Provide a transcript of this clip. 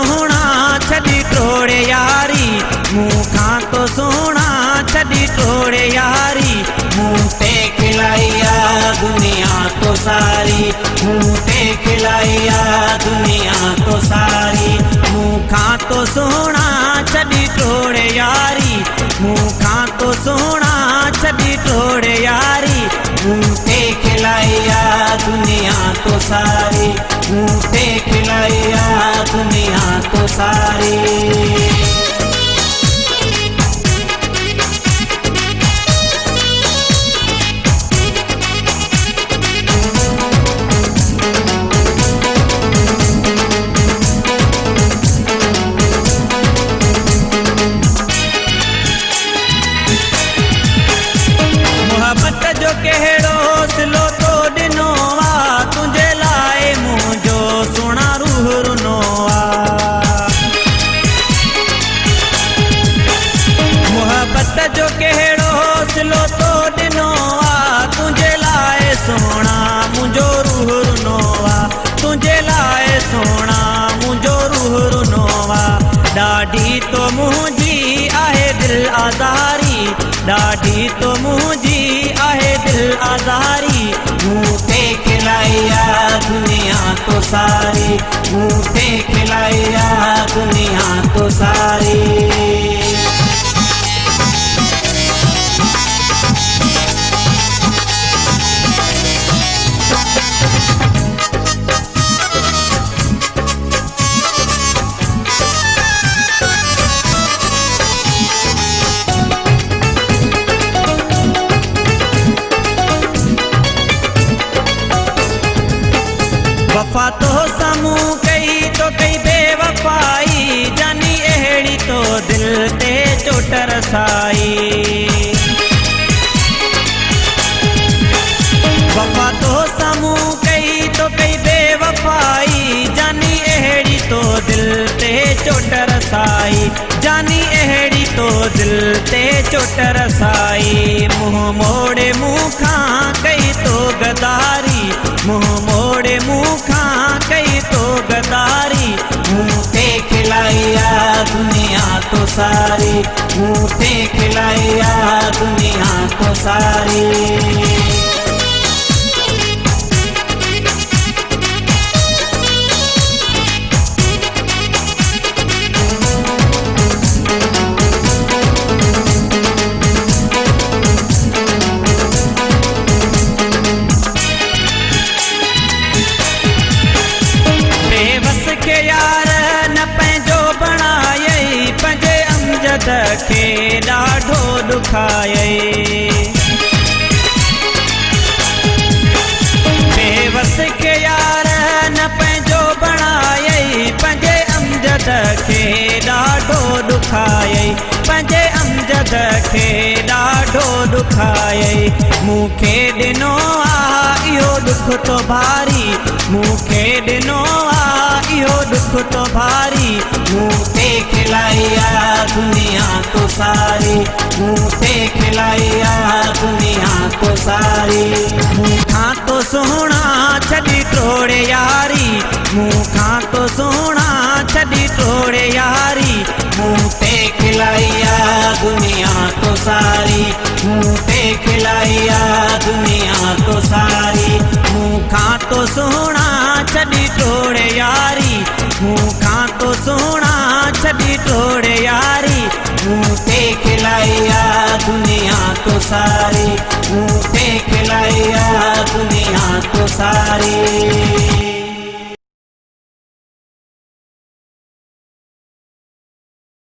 सोना छड़ी तोड़े यारी, मुखां तो सोना छड़ी तोड़े यारी। मुँह पे खिलाइया दुनिया तो सारी, मुँह पे खिलाइया दुनिया तो सारी। मुखां तो सोना छड़ी तोड़े यारी, मुखां तो सोना छड़ी तोड़े यारी। मुँह पे खिलाइया दुनिया तो सारी, मुँह पे खिलाइया दुनिया तो सारी। जो कहिड़ो सिलो तो ॾिनो आ, तुंहिंजे लाइ मुंहिंजो सुहिणा रूह रुनो आ। मुहबत जो कहिड़ो सिलो तो ॾिनो आ, तुंहिंजे लाइ सोना मुंहिंजो रूह रुनो आ। तुंहिंजे लाइ सोना मुंहिंजो रूह रुनो आ। ॾाढी तो मुंहिंजी आहे दिल आज़ारी, ॾाढी तो मुंहिंजी आहे दिल आज़ारी। मुँह पे खिलाइया दुनिया तो सारी, मुँह पे खिलाइया दुनिया तो सारी। वफा तो सामू कई तो कई बेवफाई, जानी अहिड़ी तो दिल ते चोट रसाई। वफा तो सामू कई तो कई बेवफाई, जानी अहिड़ी तो दिल ते चोट रसाई। जानी अहिड़ी तो दिल ते चोट रसाई। मुँह मोड़े मुखां कई तो गदारी, मुँह मोड़े मुखां कई तो गदारी। मुँह पे खिलाइया दुनिया तो सारी, मुँह पे खिलाइया दुनिया तो सारी। यार न पंहिंजो बणायई, पंहिंजे अमजद खे ॾाढो ॾुखायई। बेवस के यार न पंहिंजो बणायई, पंहिंजे अमजद खे ॾाढो ॾुखायई। पंहिंजे अमजद खे ॾाढो ॾुखायई। मूंखे ॾिनो आ इहो दुख तो भारी, मूंखे ॾिनो आ इहो दुख तो भारी। मुँह पे खिलाइया दुनिया तो सारी, मुँह पे खिलाइया दुनिया तो सारी। मुखां तो सोना छड़ी तोड़े यारी, मुखां तो सोना छड़ी तोड़े यारी। मुँह पे खिलाइया दुनिया तो सारी, मुँह पे खिलाइया दुनिया तो सारी। मुखां तो सोना छड़ी तोड़े यारी, मुखां तो सोना छड़ी तोड़े यारी। मुँह पे खिलाइया दुनिया तो सारी, मुँह पे खिलाइया दुनिया तो सारी।